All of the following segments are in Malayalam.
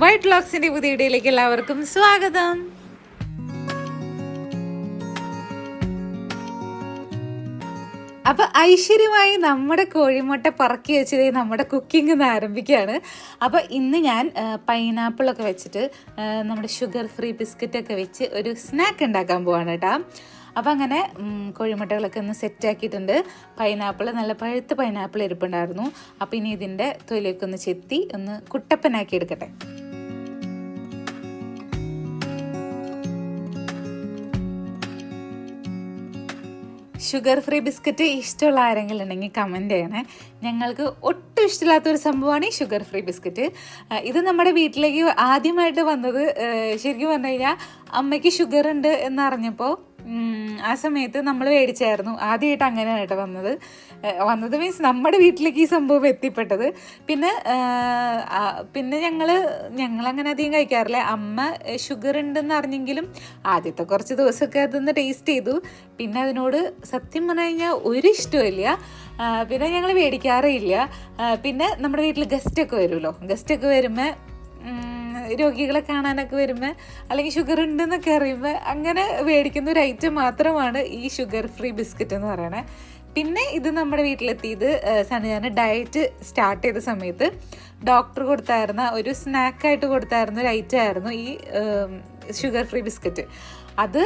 വൈറ്റ് വ്ലോഗ്സിന്റെ പുതിയ വീഡിയോയിലേക്ക് എല്ലാവർക്കും സ്വാഗതം. അപ്പൊ ഐശ്വര്യമായി നമ്മുടെ കോഴിമുട്ട പറക്കി വെച്ചത് നമ്മുടെ കുക്കിംഗ് ഇന്ന് ആരംഭിക്കുകയാണ്. അപ്പോൾ ഇന്ന് ഞാൻ പൈനാപ്പിളൊക്കെ വെച്ചിട്ട് നമ്മുടെ ഷുഗർ ഫ്രീ ബിസ്ക്കറ്റൊക്കെ വെച്ച് ഒരു സ്നാക്ക് ഉണ്ടാക്കാൻ പോവാണ് കേട്ടോ. അപ്പോൾ അങ്ങനെ കോഴിമുട്ടകളൊക്കെ ഒന്ന് സെറ്റാക്കിയിട്ടുണ്ട്. പൈനാപ്പിൾ നല്ല പഴുത്ത പൈനാപ്പിൾ ഇരിപ്പുണ്ടായിരുന്നു. അപ്പോൾ ഇനി ഇതിൻ്റെ തൊലിയൊക്കെ ഒന്ന് ചെത്തി ഒന്ന് കുട്ടപ്പനാക്കി എടുക്കട്ടെ. ഷുഗർ ഫ്രീ ബിസ്ക്കറ്റ് ഇഷ്ടമുള്ള ആരെങ്കിലും ഉണ്ടെങ്കിൽ കമൻറ്റ് ചെയ്യണേ. ഞങ്ങൾക്ക് ഒട്ടും ഇഷ്ടമില്ലാത്തൊരു സംഭവമാണ് ഈ ഷുഗർ ഫ്രീ ബിസ്ക്കറ്റ്. ഇത് നമ്മുടെ വീട്ടിലേക്ക് ആദ്യമായിട്ട് വന്നത് ശരിക്കും പറഞ്ഞു കഴിഞ്ഞാൽ അമ്മയ്ക്ക് ഷുഗർ ഉണ്ട് എന്നറിഞ്ഞപ്പോൾ ആ സമയത്ത് നമ്മൾ മേടിച്ചായിരുന്നു. ആദ്യമായിട്ട് അങ്ങനെയാണ് കേട്ടോ വന്നത് മീൻസ് നമ്മുടെ വീട്ടിലേക്ക് ഈ സംഭവം എത്തിപ്പെട്ടത്. പിന്നെ ഞങ്ങളങ്ങനെ അധികം കഴിക്കാറില്ല. അമ്മ ഷുഗർ ഉണ്ടെന്ന് അറിഞ്ഞെങ്കിലും ആദ്യത്തെ കുറച്ച് ദിവസമൊക്കെ അതൊന്ന് ടേസ്റ്റ് ചെയ്തു. പിന്നെ അതിനോട് സത്യം പറഞ്ഞു കഴിഞ്ഞാൽ ഒരു ഇഷ്ടമില്ല. പിന്നെ ഞങ്ങൾ മേടിക്കാറേ ഇല്ല. പിന്നെ നമ്മുടെ വീട്ടിൽ ഗസ്റ്റൊക്കെ വരുമല്ലോ, ഗസ്റ്റൊക്കെ വരുമ്പോൾ രോഗികളെ കാണാനൊക്കെ വരുമ്പോൾ അല്ലെങ്കിൽ ഷുഗർ ഉണ്ടെന്നൊക്കെ അറിയുമ്പോൾ അങ്ങനെ മേടിക്കുന്ന ഒരു ഐറ്റം മാത്രമാണ് ഈ ഷുഗർ ഫ്രീ ബിസ്ക്കറ്റ് എന്ന് പറയണേ. പിന്നെ ഇത് നമ്മുടെ വീട്ടിലെത്തിയത് ഞാൻ ഡയറ്റ് സ്റ്റാർട്ട് ചെയ്ത സമയത്ത് ഡോക്ടർ കൊടുത്തായിരുന്ന ഒരു സ്നാക്കായിട്ട് കൊടുത്തായിരുന്ന ഒരു ഐറ്റം ആയിരുന്നു ഈ ഷുഗർ ഫ്രീ ബിസ്ക്കറ്റ്. അത്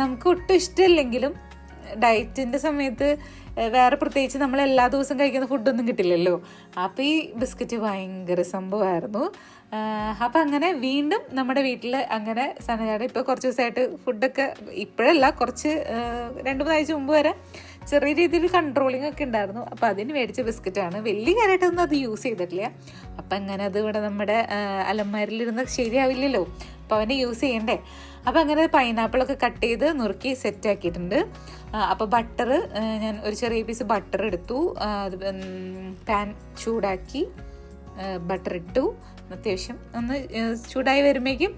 നമുക്ക് ഒട്ടും ഇഷ്ടമില്ലെങ്കിലും ഡയറ്റിൻ്റെ സമയത്ത് വേറെ പ്രത്യേകിച്ച് നമ്മൾ എല്ലാ ദിവസവും കഴിക്കുന്ന ഫുഡൊന്നും കിട്ടില്ലല്ലോ. അപ്പോൾ ഈ ബിസ്ക്കറ്റ് ഭയങ്കര സംഭവമായിരുന്നു. അപ്പം അങ്ങനെ വീണ്ടും നമ്മുടെ വീട്ടിൽ അങ്ങനെ സനജാടെ ഇപ്പോൾ കുറച്ച് ദിവസമായിട്ട് ഫുഡൊക്കെ ഇപ്പോഴല്ല, കുറച്ച് 2-3 ആഴ്ച മുമ്പ് വരെ ചെറിയ രീതിയിൽ കൺട്രോളിങ് ഒക്കെ ഉണ്ടായിരുന്നു. അപ്പോൾ അതിന് മേടിച്ച ബിസ്ക്കറ്റാണ്. വലിയ കാര്യമായിട്ടൊന്നും അത് യൂസ് ചെയ്തിട്ടില്ല. അപ്പം അങ്ങനെ അത് ഇവിടെ നമ്മുടെ അലമാരിലിരുന്ന് ശരിയാവില്ലല്ലോ, അപ്പോൾ അവനെ യൂസ് ചെയ്യണ്ടേ. അപ്പോൾ അങ്ങനെ പൈനാപ്പിളൊക്കെ കട്ട് ചെയ്ത് നുറുക്കി സെറ്റാക്കിയിട്ടുണ്ട്. അപ്പോൾ ബട്ടർ ഞാൻ ഒരു ചെറിയ പീസ് ബട്ടർ എടുത്തു. അത് പാൻ ചൂടാക്കി ബട്ടർ ഇട്ടു. അത്യാവശ്യം ഒന്ന് ചൂടായി വരുമ്പോഴേക്കും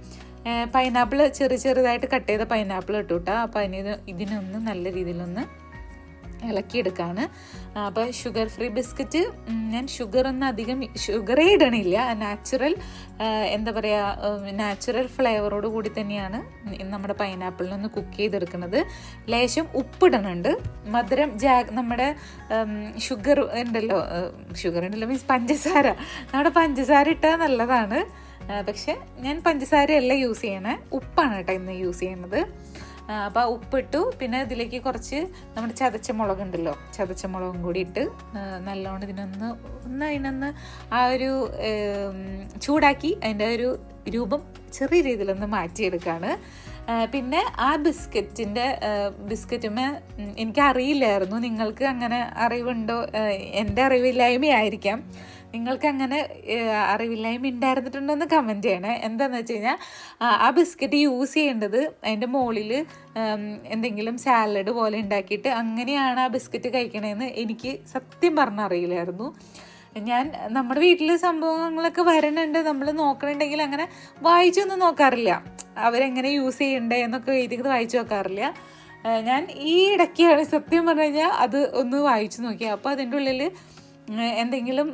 പൈനാപ്പിൾ ചെറുതായിട്ട് കട്ട് ചെയ്ത പൈനാപ്പിൾ ഇട്ടു കേട്ടോ. അപ്പോൾ ഇതിനൊന്ന് നല്ല രീതിയിലൊന്ന് ഇളക്കിയെടുക്കുകയാണ്. അപ്പോൾ ഷുഗർ ഫ്രീ ബിസ്ക്കറ്റ് ഞാൻ ഷുഗറൊന്നും അധികം ഷുഗറേ ഇടണില്ല. നാച്ചുറൽ എന്താ പറയുക, നാച്ചുറൽ ഫ്ലേവറോട് കൂടി തന്നെയാണ് നമ്മുടെ പൈനാപ്പിളിനൊന്ന് കുക്ക് ചെയ്തെടുക്കുന്നത്. ലേശം ഉപ്പിടണുണ്ട്. മധുരം നമ്മുടെ ഷുഗർ ഉണ്ടല്ലോ മീൻസ് പഞ്ചസാര, നമ്മുടെ പഞ്ചസാര ഇട്ടാൽ നല്ലതാണ്. പക്ഷെ ഞാൻ പഞ്ചസാരയല്ല യൂസ് ചെയ്യണേ, ഉപ്പാണ് കേട്ടോ ഇന്ന് യൂസ് ചെയ്യണത്. അപ്പോൾ ഉപ്പിട്ടു. പിന്നെ ഇതിലേക്ക് കുറച്ച് നമ്മുടെ ചതച്ച മുളകുണ്ടല്ലോ, ചതച്ച മുളകും കൂടി ഇട്ട് നല്ലോണം അതിനൊന്ന് ആ ഒരു ചൂടാക്കി അതിൻ്റെ ഒരു രൂപം ചെറിയ രീതിയിലൊന്ന് മാറ്റിയെടുക്കുകയാണ്. പിന്നെ ആ ബിസ്ക്കറ്റുമേ എനിക്കറിയില്ലായിരുന്നു. നിങ്ങൾക്ക് അങ്ങനെ അറിവുണ്ടോ? എൻ്റെ അറിവില്ലായ്മയായിരിക്കാം. നിങ്ങൾക്ക് അങ്ങനെ അറിവില്ലായ്മ ഉണ്ടായിരുന്നിട്ടുണ്ടെന്ന് കമൻറ്റ് ചെയ്യണേ. എന്താണെന്ന് വെച്ച് കഴിഞ്ഞാൽ ആ ബിസ്ക്കറ്റ് യൂസ് ചെയ്യേണ്ടത് അതിൻ്റെ മുകളിൽ എന്തെങ്കിലും സാലഡ് പോലെ ഉണ്ടാക്കിയിട്ട് അങ്ങനെയാണ് ആ ബിസ്ക്കറ്റ് കഴിക്കണതെന്ന് എനിക്ക് സത്യം പറഞ്ഞാൽ അറിയില്ലായിരുന്നു. ഞാൻ നമ്മുടെ വീട്ടിൽ സംഭവങ്ങളൊക്കെ വരണുണ്ട്, നമ്മൾ നോക്കണുണ്ടെങ്കിൽ അങ്ങനെ വായിച്ചൊന്നും നോക്കാറില്ല. അവരെങ്ങനെ യൂസ് ചെയ്യണ്ടേ എന്നൊക്കെ എഴുതിയത് വായിച്ചു നോക്കാറില്ല. ഞാൻ ഈ ഇടയ്ക്കാണ് സത്യം പറഞ്ഞു കഴിഞ്ഞാൽ അത് ഒന്ന് വായിച്ചു നോക്കിയത്. അപ്പോൾ അതിൻ്റെ ഉള്ളിൽ എന്തെങ്കിലും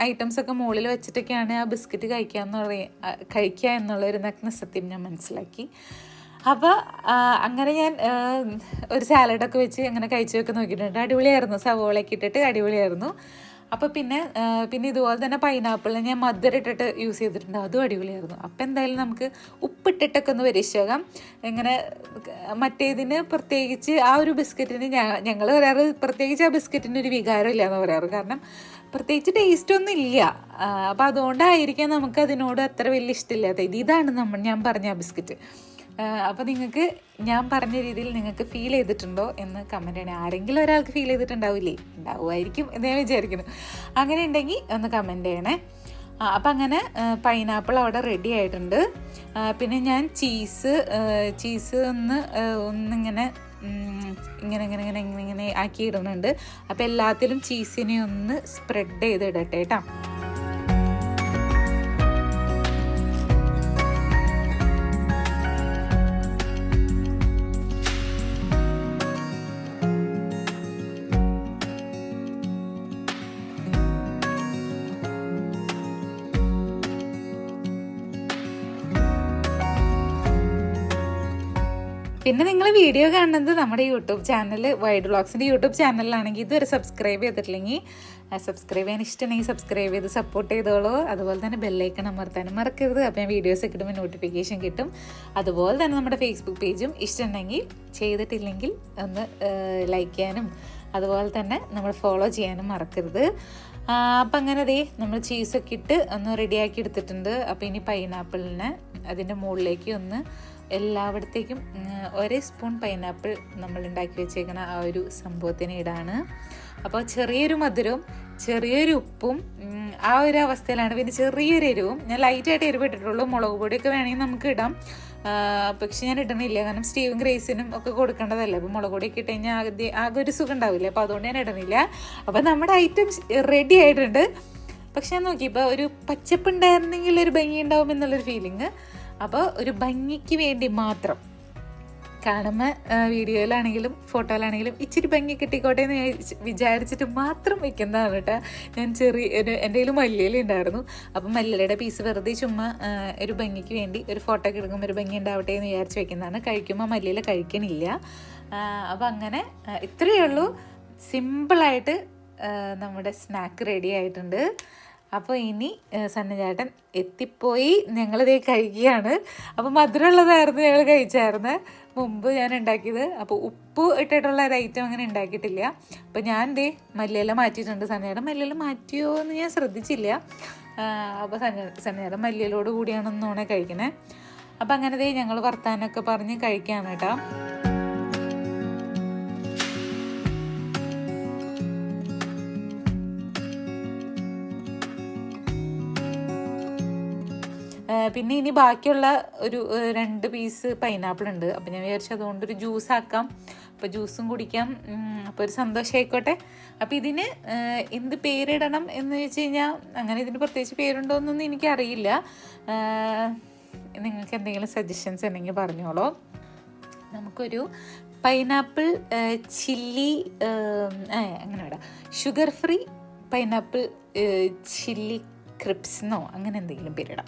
ഐറ്റംസൊക്കെ മുകളിൽ വെച്ചിട്ടൊക്കെയാണ് ആ ബിസ്ക്കറ്റ് കഴിക്കുക എന്നുള്ളൊരു നഗ്ന സത്യം ഞാൻ മനസ്സിലാക്കി. അപ്പോൾ അങ്ങനെ ഞാൻ ഒരു സാലഡൊക്കെ വെച്ച് അങ്ങനെ കഴിച്ചൊക്കെ നോക്കിയിട്ടുണ്ട്. അടിപൊളിയായിരുന്നു, സവോളയൊക്കെ ഇട്ടിട്ട് അടിപൊളിയായിരുന്നു. അപ്പോൾ പിന്നെ ഇതുപോലെ തന്നെ പൈനാപ്പിളിന് ഞാൻ മധുരം ഇട്ടിട്ട് യൂസ് ചെയ്തിട്ടുണ്ട്, അതും അടിപൊളിയായിരുന്നു. അപ്പോൾ എന്തായാലും നമുക്ക് ഉപ്പിട്ടിട്ടൊക്കെ ഒന്ന് പരീക്ഷിക്കാം. ഇങ്ങനെ മറ്റേതിന് പ്രത്യേകിച്ച് ആ ഒരു ബിസ്ക്കറ്റിന് ഞങ്ങൾ പറയാറ് പ്രത്യേകിച്ച് ആ ബിസ്ക്കറ്റിന് ഒരു വികാരമില്ല എന്ന് പറയാറ്. കാരണം പ്രത്യേകിച്ച് ടേസ്റ്റൊന്നും ഇല്ല. അപ്പോൾ അതുകൊണ്ടായിരിക്കാം നമുക്ക് അതിനോട് അത്ര വലിയ ഇഷ്ടമില്ലാത്ത ഇതാണ് ഞാൻ പറഞ്ഞ ആ ബിസ്ക്കറ്റ്. അപ്പോൾ നിങ്ങൾക്ക് ഞാൻ പറഞ്ഞ രീതിയിൽ നിങ്ങൾക്ക് ഫീൽ ചെയ്തിട്ടുണ്ടോ എന്ന് കമൻറ്റ് ചെയ്യണേ. ആരെങ്കിലും ഒരാൾക്ക് ഫീൽ ഉണ്ടാവുമായിരിക്കും എന്ന് ഞാൻ വിചാരിക്കുന്നു. അങ്ങനെ ഉണ്ടെങ്കിൽ ഒന്ന് കമൻറ്റ് ചെയ്യണേ. അപ്പം അങ്ങനെ പൈനാപ്പിൾ അവിടെ റെഡി ആയിട്ടുണ്ട്. പിന്നെ ഞാൻ ചീസ് ഒന്നിങ്ങനെ ഇങ്ങനെ ആക്കി ഇടുന്നുണ്ട്. അപ്പോൾ എല്ലാത്തിലും ചീസിനെ ഒന്ന് സ്പ്രെഡ് ചെയ്ത് ഇടട്ടെ കേട്ടോ. പിന്നെ നിങ്ങൾ വീഡിയോ കാണുന്നത് നമ്മുടെ യൂട്യൂബ് ചാനൽ വൈഡ് വ്ളോഗ്സിൻ്റെ യൂട്യൂബ് ചാനലിലാണെങ്കിൽ ഇതുവരെ സബ്സ്ക്രൈബ് ചെയ്തിട്ടില്ലെങ്കിൽ സബ്സ്ക്രൈബ് ചെയ്യാൻ ഇഷ്ടമുണ്ടെങ്കിൽ സബ്സ്ക്രൈബ് ചെയ്ത് സപ്പോർട്ട് ചെയ്തോളൂ. അതുപോലെ തന്നെ ബെല്ലൈക്കൺ അമർത്താനും മറക്കരുത്. അപ്പോൾ ഞാൻ വീഡിയോസ് കിട്ടുമ്പോൾ നോട്ടിഫിക്കേഷൻ കിട്ടും. അതുപോലെ തന്നെ നമ്മുടെ ഫേസ്ബുക്ക് പേജും ഇഷ്ടമുണ്ടെങ്കിൽ, ചെയ്തിട്ടില്ലെങ്കിൽ ഒന്ന് ലൈക്ക് ചെയ്യാനും അതുപോലെ തന്നെ നമ്മൾ ഫോളോ ചെയ്യാനും മറക്കരുത്. അപ്പം അങ്ങനെ നമ്മൾ ചീസൊക്കെ ഇട്ട് ഒന്ന് റെഡിയാക്കി എടുത്തിട്ടുണ്ട്. അപ്പോൾ ഇനി പൈനാപ്പിളിനെ അതിൻ്റെ മുകളിലേക്ക് ഒന്ന് എല്ലായിടത്തേക്കും ഒരേ സ്പൂൺ പൈനാപ്പിൾ നമ്മൾ ഉണ്ടാക്കി വെച്ചേക്കണ ആ ഒരു സംഭവത്തിന് ഇടാണ്. അപ്പോൾ ചെറിയൊരു മധുരവും ചെറിയൊരു ഉപ്പും ആ ഒരു അവസ്ഥയിലാണ്. പിന്നെ ചെറിയൊരു എരിവും, ഞാൻ ലൈറ്റായിട്ട് എരിവ് ഇട്ടിട്ടുള്ളൂ. മുളക് പൊടിയൊക്കെ വേണമെങ്കിൽ നമുക്ക് ഇടാം, പക്ഷെ ഞാൻ ഇടണില്ല. കാരണം സ്റ്റീവും ഗ്രേസിനും ഒക്കെ കൊടുക്കേണ്ടതല്ലേ. അപ്പോൾ മുളക് പൊടിയൊക്കെ ഇട്ട് കഴിഞ്ഞാൽ ആകെ ഒരു സുഖം ഉണ്ടാവില്ല. അപ്പോൾ അതുകൊണ്ട് ഞാൻ ഇടണില്ല. അപ്പോൾ നമ്മുടെ ഐറ്റംസ് റെഡി ആയിട്ടുണ്ട്. പക്ഷെ ഞാൻ നോക്കിയപ്പോൾ ഒരു പച്ചപ്പ് ഉണ്ടായിരുന്നെങ്കിൽ ഒരു ഭംഗി ഉണ്ടാവും എന്നുള്ളൊരു ഫീലിങ്. അപ്പോൾ ഒരു ഭംഗിക്ക് വേണ്ടി മാത്രം, കാണുമ്പോൾ വീഡിയോയിലാണെങ്കിലും ഫോട്ടോയിലാണെങ്കിലും ഇച്ചിരി ഭംഗി കിട്ടിക്കോട്ടെ എന്ന് വിചാരിച്ചിട്ട് മാത്രം വെക്കുന്നതാണ് കേട്ടോ. ഞാൻ എൻ്റെ കയ്യിൽ മല്ലിയില ഉണ്ടായിരുന്നു. അപ്പം മല്ലിയിലയുടെ പീസ് വെറുതെ ചുമ്മാ ഒരു ഭംഗിക്ക് വേണ്ടി ഒരു ഫോട്ടോ ഒക്കെ എടുക്കുമ്പോൾ ഒരു ഭംഗി ഉണ്ടാവട്ടെ എന്ന് വിചാരിച്ച് വെക്കുന്നതാണ്. കഴിക്കുമ്പോൾ മല്ലിയില കഴിക്കണില്ല. അപ്പം അങ്ങനെ ഇത്രയേ ഉള്ളൂ. സിമ്പിളായിട്ട് നമ്മുടെ സ്നാക്ക് റെഡി ആയിട്ടുണ്ട്. അപ്പോൾ ഇനി സണ്ണചേട്ടൻ എത്തിപ്പോയി, ഞങ്ങളിതേ കഴിക്കുകയാണ്. അപ്പോൾ മധുരമുള്ളതായിരുന്നു ഞങ്ങൾ കഴിച്ചായിരുന്നു മുമ്പ് ഞാൻ ഉണ്ടാക്കിയത്. അപ്പോൾ ഉപ്പ് ഇട്ടിട്ടുള്ള ഒരു ഐറ്റം അങ്ങനെ ഉണ്ടാക്കിയിട്ടില്ല. അപ്പോൾ ഞാൻ മല്ലിയില മാറ്റിയിട്ടുണ്ട്. സണ്ണചേട്ടൻ മല്ലിയില മാറ്റിയോ എന്ന് ഞാൻ ശ്രദ്ധിച്ചില്ല. അപ്പോൾ സണ്ണചേട്ടൻ മല്ലിയിലോട് കൂടിയാണെന്നോണെ കഴിക്കണേ. അപ്പോൾ അങ്ങനെ ഞങ്ങൾ വർത്താനമൊക്കെ പറഞ്ഞ് കഴിക്കുകയാണ് കേട്ടോ. പിന്നെ ഇനി ബാക്കിയുള്ള ഒരു 2 പീസ് പൈനാപ്പിൾ ഉണ്ട്. അപ്പോൾ ഞാൻ വിചാരിച്ചു അതുകൊണ്ടൊരു ജ്യൂസ് ആക്കാം. അപ്പോൾ ജ്യൂസും കുടിക്കാം. അപ്പോൾ ഒരു സന്തോഷമായിക്കോട്ടെ. അപ്പോൾ ഇതിന് എന്ത് പേരിടണം എന്ന് വെച്ച് കഴിഞ്ഞാൽ അങ്ങനെ ഇതിന് പ്രത്യേകിച്ച് പേരുണ്ടോ എന്നൊന്നും എനിക്കറിയില്ല. നിങ്ങൾക്ക് എന്തെങ്കിലും സജഷൻസ് ഉണ്ടെങ്കിൽ പറഞ്ഞോളൂ. നമുക്കൊരു പൈനാപ്പിൾ ചില്ലി അങ്ങനെ വിടാം. ഷുഗർ ഫ്രീ പൈനാപ്പിൾ ചില്ലി ക്രിപ്സെന്നോ അങ്ങനെ എന്തെങ്കിലും പേരിടാം.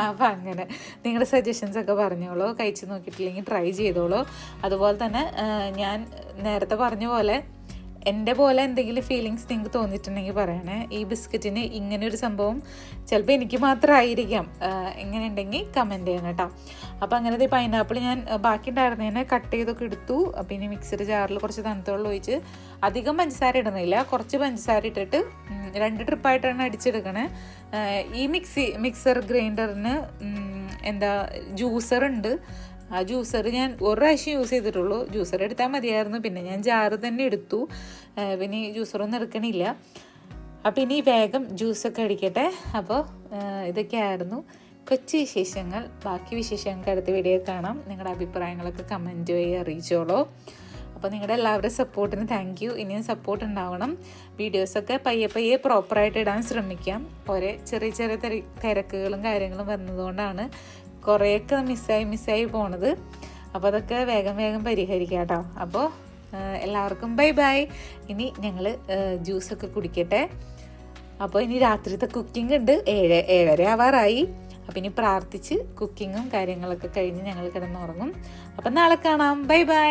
അപ്പം അങ്ങനെ നിങ്ങളുടെ സജഷൻസൊക്കെ പറഞ്ഞോളൂ. കഴിച്ച് നോക്കിയിട്ടില്ലെങ്കിൽ ട്രൈ ചെയ്തോളൂ. അതുപോലെ തന്നെ ഞാൻ നേരത്തെ പറഞ്ഞ പോലെ എൻ്റെ പോലെ എന്തെങ്കിലും ഫീലിങ്സ് നിങ്ങൾക്ക് തോന്നിയിട്ടുണ്ടെങ്കിൽ പറയണേ. ഈ ബിസ്ക്കറ്റിന് ഇങ്ങനൊരു സംഭവം ചിലപ്പോൾ എനിക്ക് മാത്രമായിരിക്കാം. എങ്ങനെ ഉണ്ടെങ്കിൽ കമൻറ്റ് ചെയ്യണം കേട്ടോ. അപ്പോൾ അങ്ങനത്തെ പൈനാപ്പിൾ ഞാൻ ബാക്കി ഉണ്ടായിരുന്നതിനെ കട്ട് ചെയ്തൊക്കെ എടുത്തു. അപ്പോൾ ഇനി മിക്സർ ജാറിൽ കുറച്ച് തണുത്തോളം ഒഴിച്ച്, അധികം പഞ്ചസാര ഇടുന്നില്ല, കുറച്ച് പഞ്ചസാര ഇട്ടിട്ട് 2 ട്രിപ്പായിട്ടാണ് അടിച്ചെടുക്കണേ. ഈ മിക്സർ ഗ്രൈൻഡറിന് ജ്യൂസർ ഉണ്ട്. ആ ജ്യൂസർ ഞാൻ ഒരു പ്രാവശ്യം യൂസ് ചെയ്തിട്ടുള്ളൂ. ജ്യൂസർ എടുത്താൽ മതിയായിരുന്നു. പിന്നെ ഞാൻ ജാറ് തന്നെ എടുത്തു. പിന്നെ ഈ ജ്യൂസറൊന്നും എടുക്കണില്ല. അപ്പോൾ ഇനി വേഗം ജ്യൂസൊക്കെ അടിക്കട്ടെ. അപ്പോൾ ഇതൊക്കെയായിരുന്നു കൊച്ചു വിശേഷങ്ങൾ. ബാക്കി വിശേഷങ്ങൾക്ക് അടുത്ത വീഡിയോ കാണാം. നിങ്ങളുടെ അഭിപ്രായങ്ങളൊക്കെ കമൻറ്റ് വഴി അറിയിച്ചോളൂ. അപ്പോൾ നിങ്ങളുടെ എല്ലാവരുടെ സപ്പോർട്ടിന് താങ്ക് യു. ഇനിയും സപ്പോർട്ട് ഉണ്ടാവണം. വീഡിയോസൊക്കെ പയ്യെ പ്രോപ്പറായിട്ട് ഇടാൻ ശ്രമിക്കാം. ഓരോ ചെറിയ തിരക്കുകളും കാര്യങ്ങളും വന്നതുകൊണ്ടാണ് കുറേയൊക്കെ മിസ്സായി പോണത്. അപ്പോൾ അതൊക്കെ വേഗം പരിഹരിക്കാം കേട്ടോ. അപ്പോൾ എല്ലാവർക്കും ബൈ. ഇനി ഞങ്ങൾ ജ്യൂസൊക്കെ കുടിക്കട്ടെ. അപ്പോൾ ഇനി രാത്രിത്തെ കുക്കിംഗ് ഉണ്ട്. 7:30 ആവാറായി. അപ്പം ഇനി പ്രാർത്ഥിച്ച് കുക്കിങ്ങും കാര്യങ്ങളൊക്കെ കഴിഞ്ഞ് ഞങ്ങൾ കിടന്നുറങ്ങും. അപ്പം നാളെ കാണാം. ബൈ.